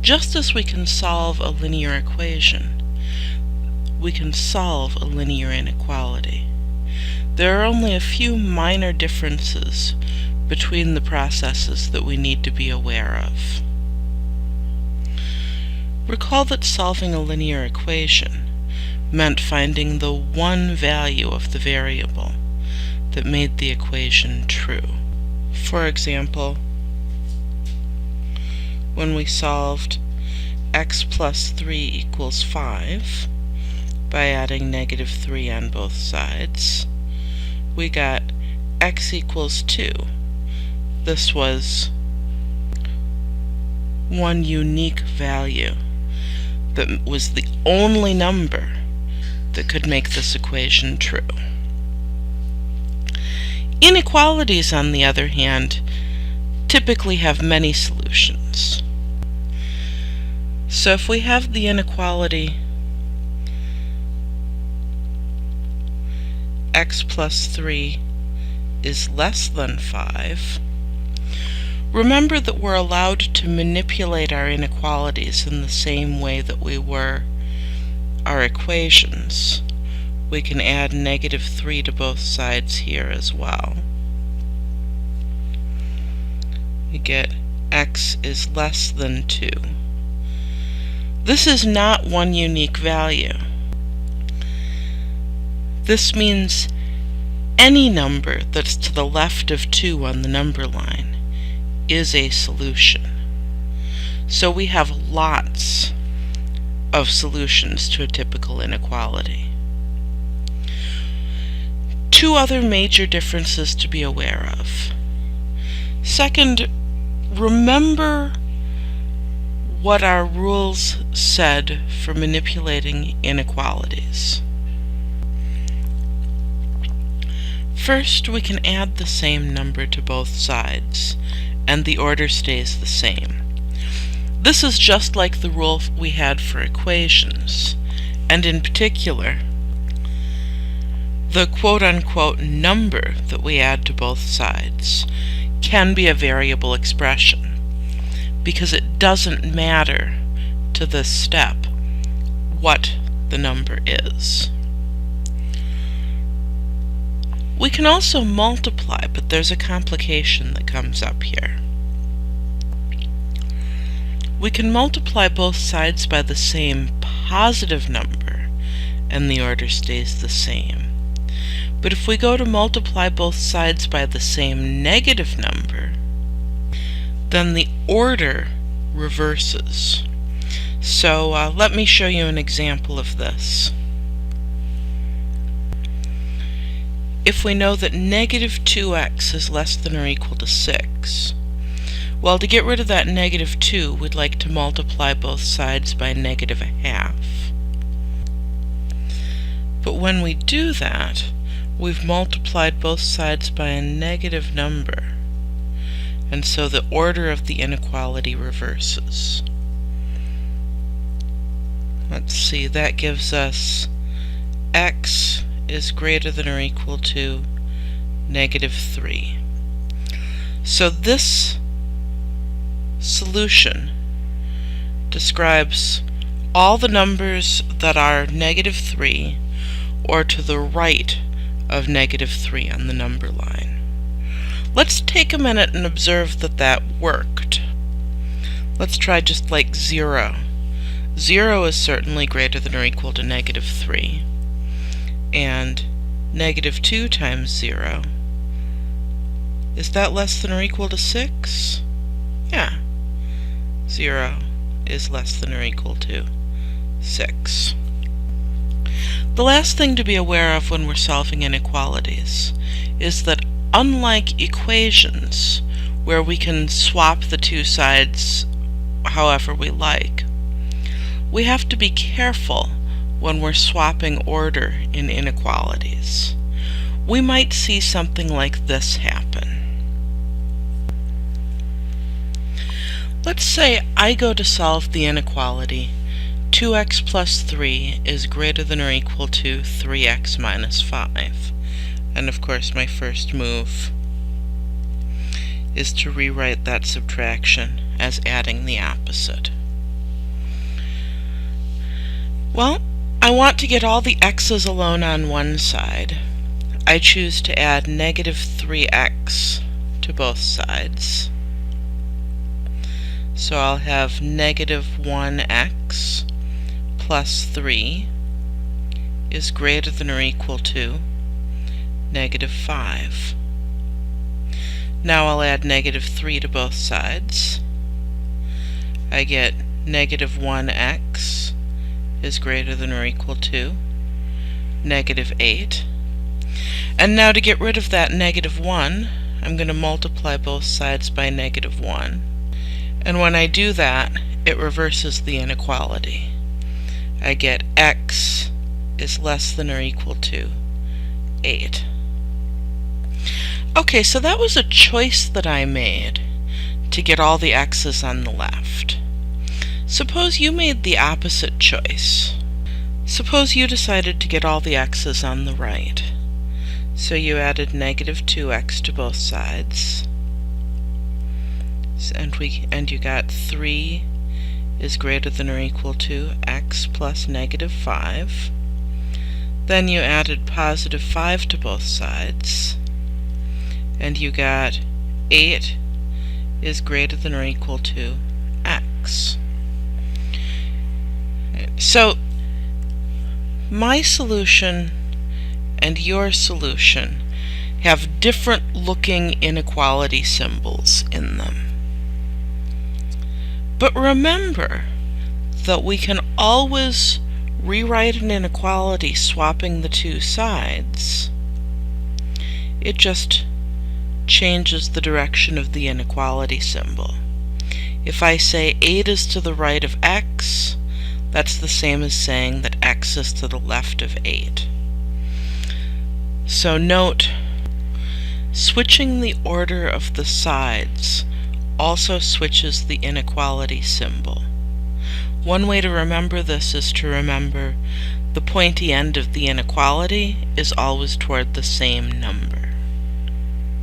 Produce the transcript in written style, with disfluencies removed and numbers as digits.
Just as we can solve a linear equation, we can solve a linear inequality. There are only a few minor differences between the processes that we need to be aware of. Recall that solving a linear equation meant finding the one value of the variable that made the equation true. For example, when we solved x plus 3 equals 5 by adding negative 3 on both sides, we got x equals 2. This was one unique value that was the only number that could make this equation true. Inequalities, on the other hand, typically have many solutions. So if we have the inequality x plus 3 is less than 5, remember that we're allowed to manipulate our inequalities in the same way that we were our equations. We can add negative 3 to both sides here as well. We get x is less than 2. This is not one unique value. This means any number that's to the left of 2 on the number line is a solution. So we have lots of solutions to a typical inequality. Two other major differences to be aware of. Second, remember what our rules said for manipulating inequalities. First, we can add the same number to both sides, and the order stays the same. This is just like the rule we had for equations, and in particular, the quote-unquote number that we add to both sides can be a variable expression, because it doesn't matter to this step what the number is. We can also multiply, but there's a complication that comes up here. We can multiply both sides by the same positive number, and the order stays the same. But if we go to multiply both sides by the same negative number, then the order reverses. So let me show you an example of this. If we know that negative 2x is less than or equal to 6, well, to get rid of that negative 2, we'd like to multiply both sides by negative 1/2. But when we do that, we've multiplied both sides by a negative number, and so the order of the inequality reverses. Let's see, that gives us x is greater than or equal to negative 3. So this solution describes all the numbers that are negative 3 or to the right of negative 3 on the number line. Let's take a minute and observe that that worked. Let's try just like 0. 0 is certainly greater than or equal to negative 3. And negative 2 times 0, is that less than or equal to 6? Yeah. 0 is less than or equal to 6. The last thing to be aware of when we're solving inequalities is that unlike equations, where we can swap the two sides however we like, we have to be careful when we're swapping order in inequalities. We might see something like this happen. Let's say I go to solve the inequality 2x plus 3 is greater than or equal to 3x minus 5. And of course my first move is to rewrite that subtraction as adding the opposite. Well, I want to get all the x's alone on one side. I choose to add negative 3x to both sides. So I'll have negative 1x plus 3 is greater than or equal to negative 5. Now I'll add negative 3 to both sides. I get negative 1x is greater than or equal to negative 8. And now to get rid of that negative 1, I'm going to multiply both sides by negative 1. And when I do that, it reverses the inequality. I get x is less than or equal to 8. Okay, so that was a choice that I made to get all the x's on the left. Suppose you made the opposite choice. Suppose you decided to get all the x's on the right. So you added negative 2x to both sides. And you got 3 is greater than or equal to x plus negative 5. Then you added positive 5 to both sides. And you got 8 is greater than or equal to x. So my solution and your solution have different looking inequality symbols in them. But remember that we can always rewrite an inequality swapping the two sides. It just changes the direction of the inequality symbol. If I say 8 is to the right of x, that's the same as saying that x is to the left of 8. So note, switching the order of the sides also switches the inequality symbol. One way to remember this is to remember the pointy end of the inequality is always toward the same number.